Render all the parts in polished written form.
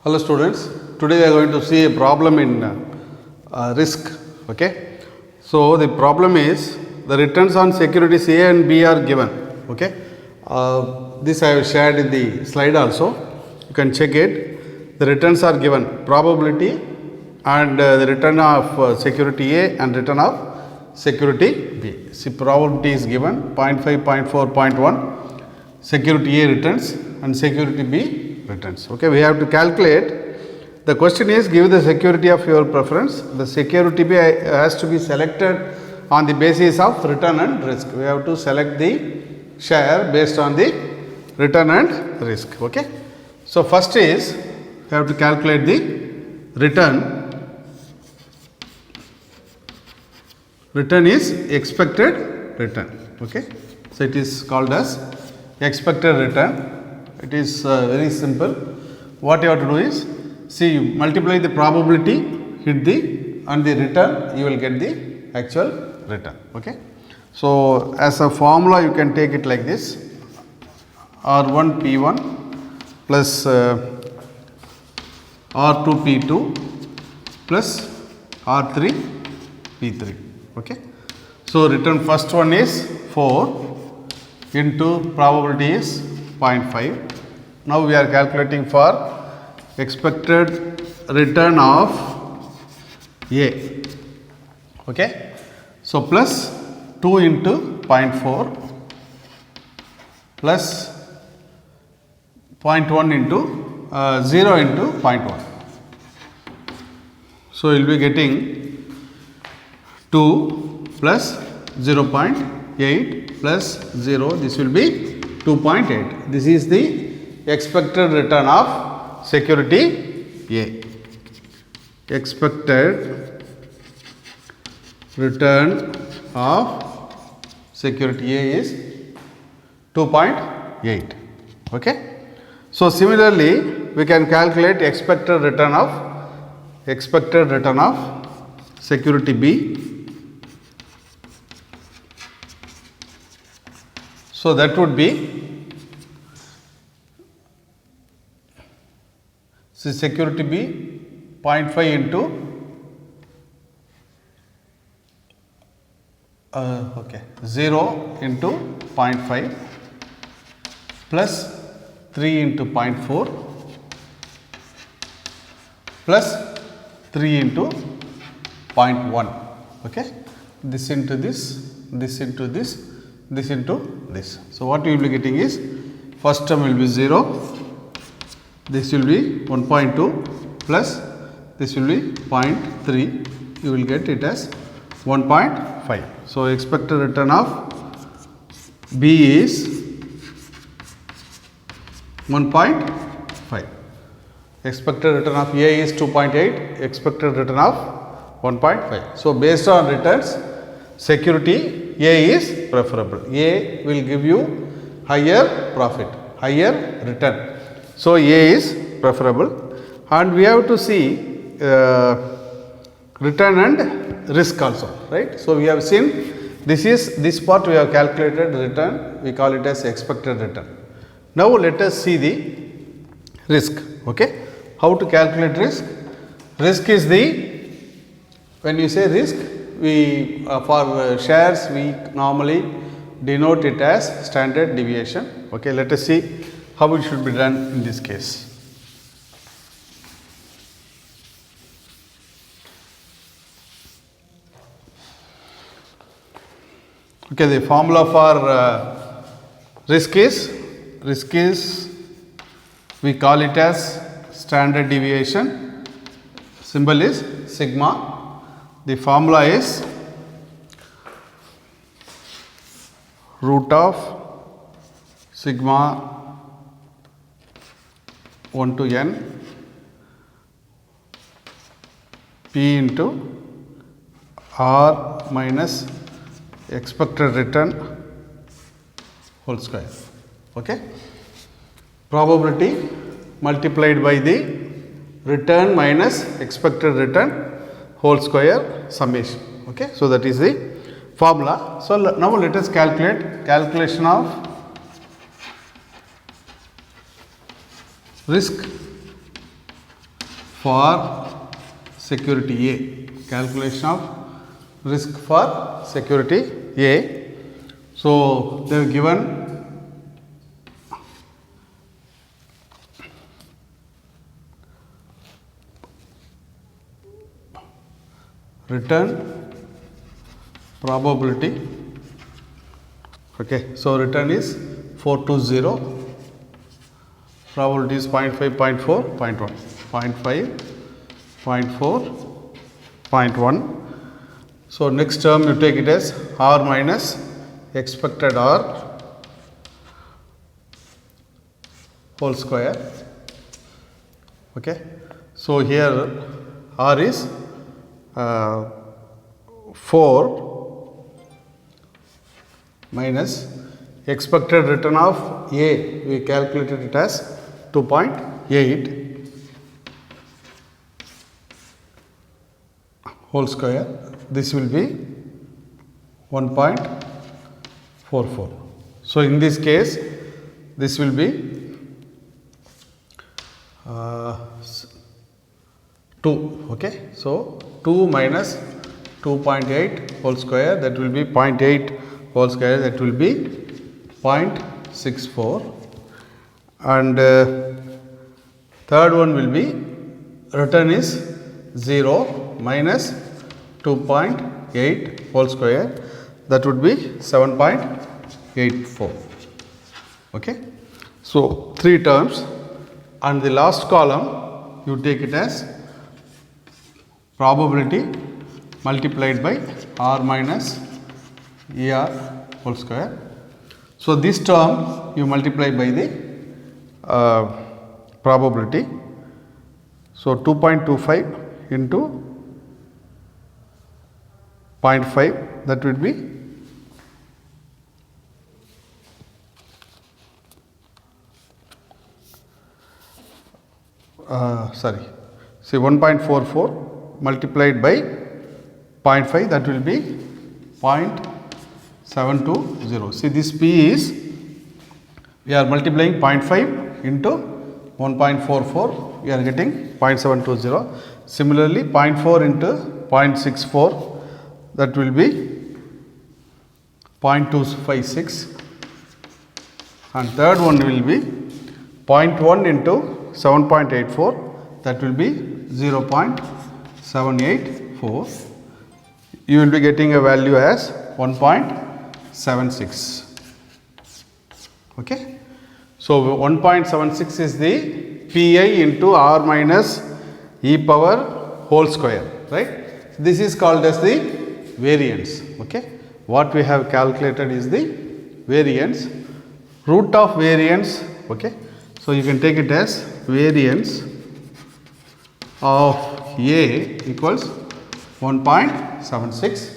Hello students, today we are going to see a problem in risk. Okay, so the problem is the returns on securities A and B are given. Okay, this I have shared in the slide also. You can check it. The returns are given, probability and the return of security A and return of security B. See, probability is given 0.5, 0.4, 0.1. Security A returns and security B returns. Okay, we have to calculate. The question is, give the security of your preference. The security B has to be selected on the basis of return and risk. We have to select the share based on the return and risk. Okay, so first is we have to calculate the return. Return is expected return. Okay, so it is called as expected return. It is very simple. What you have to do is, see, you multiply the probability, hit the and the return, you will get the actual return. Okay. So as a formula, you can take it like this: R1 P1 plus R2 P2 plus R3 P3. Okay. So return first one is 4 into probability is 0.5. Now we are calculating for expected return of A. Okay. So plus 2 into 0.4 plus 0.1 into 0 into 0.1. So you will be getting 2 plus 0.8 plus 0. This will be 2.8. This is the expected return of security A. Expected return of security A is 2.8. Okay. So similarly, we can calculate expected return of security B. So that would be, see, security B 0.5 into 0 into 0.5 plus 3 into 0.4 plus 3 into 0.1. Okay, this into this, this into this, this into this. So what you will be getting is, first term will be 0, this will be 1.2 plus this will be 0.3, you will get it as 1.5. So expected return of B is 1.5. Expected return of A is 2.8, expected return of 1.5. So based on returns, security A is preferable. A will give you higher profit, higher return. So A is preferable, and we have to see return and risk also, right? So we have seen this part we have calculated return, we call it as expected return. Now let us see the risk. Okay, how to calculate risk? Risk is the, when you say risk, we for shares we normally denote it as standard deviation. Okay, let us see how it should be done in this case. Okay, the formula for risk is we call it as standard deviation. Symbol is sigma. The formula is root of sigma 1 to n P into R minus expected return whole square. Okay. Probability multiplied by the return minus expected return whole square summation. Okay. So that is the formula. So now let us calculate calculation of risk for security A. Calculation of risk for security A. So they have given return probability. Okay, so return is 420. Probability is 0.5, 0.4, 0.1, 0.5, 0.4, 0.1. So next term you take it as R minus expected R whole square. Okay, so here R is 4 minus expected return of A, we calculated it as 2.8 whole square. This will be 1.44. So in this case, this will be 2. Okay, so 2 minus 2.8 whole square, that will be 0.8 whole square, that will be 0.64. And third one will be return is 0 minus 2.8 whole square, that would be 7.84. Okay, so 3 terms, and the last column you take it as probability multiplied by R minus ER whole square. So this term you multiply by the probability. So 2.25 into 0.5, that would be sorry, see 1.44 multiplied by 0.5, that will be 0.720. See, this P is, we are multiplying 0.5 into 1.44, we are getting 0.720. Similarly, 0.4 into 0.64, that will be 0.256, and third one will be 0.1 into 7.84, that will be 0.784. You will be getting a value as 1.76. Okay, so 1.76 is the Pi into R minus e power whole square, right? This is called as the variance. Okay, what we have calculated is the variance, root of variance. Okay, so you can take it as variance of A equals 1.76.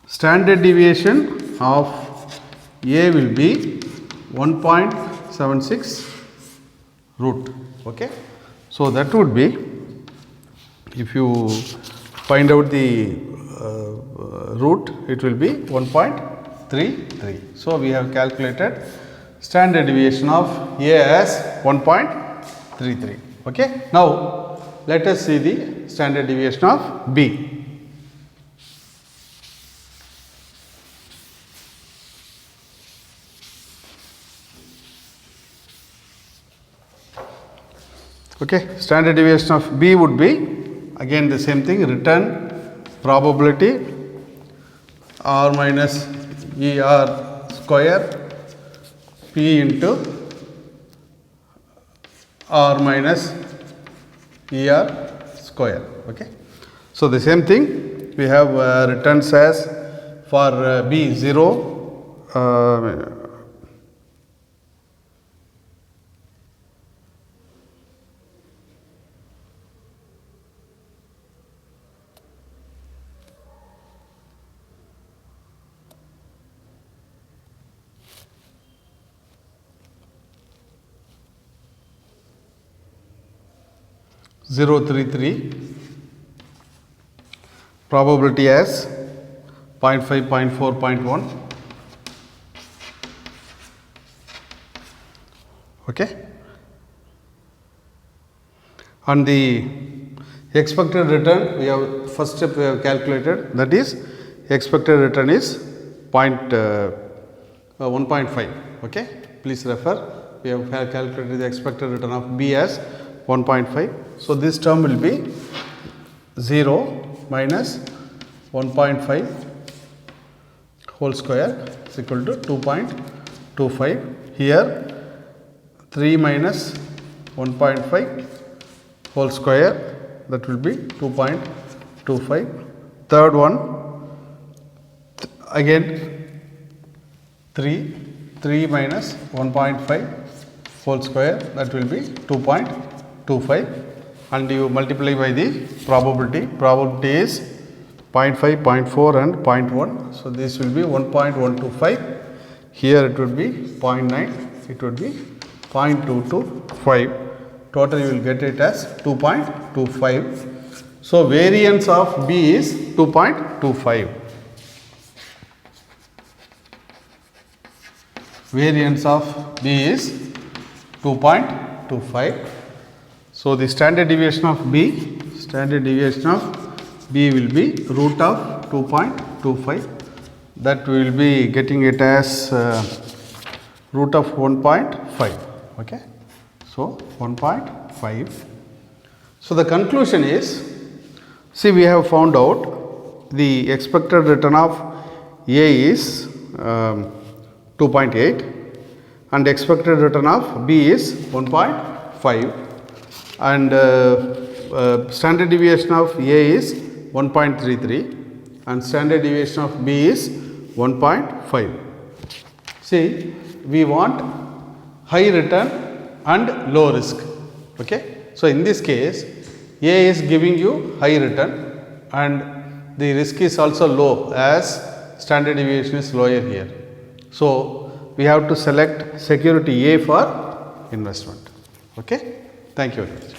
Standard deviation of A will be 1.76 root. Okay, so that would be, if you find out the root, it will be 1.33. So we have calculated standard deviation of A as 1.33. Okay, now let us see the standard deviation of B. Okay, standard deviation of B would be again the same thing, return probability R minus ER square P into R minus ER square. Okay, so the same thing we have returns as for B 0, 0.33, probability as 0.5, 0.4, 0.1. Okay, and the expected return, we have first step we have calculated, that is expected return is 1.5. Okay, please refer. We have calculated the expected return of B as 1.5. So this term will be 0 minus 1.5 whole square is equal to 2.25. Here 3 minus 1.5 whole square, that will be 2.25. Third one, again 3 minus 1.5 whole square, that will be 2.25, and you multiply by the probability. Probability is 0.5, 0.4 and 0.1. So this will be 1.125. Here it would be 0.9, it would be 0.225. Total you will get it as 2.25. So variance of B is 2.25. Variance of B is 2.25. So the standard deviation of B will be root of 2.25. That we will be getting it as root of 1.5. Okay. So 1.5. So the conclusion is, see, we have found out the expected return of A is 2.8 and expected return of B is 1.5, and standard deviation of A is 1.33 and standard deviation of B is 1.5. See, we want high return and low risk. Okay. So in this case, A is giving you high return and the risk is also low, as standard deviation is lower here. So we have to select security A for investment. Okay. Thank you very much.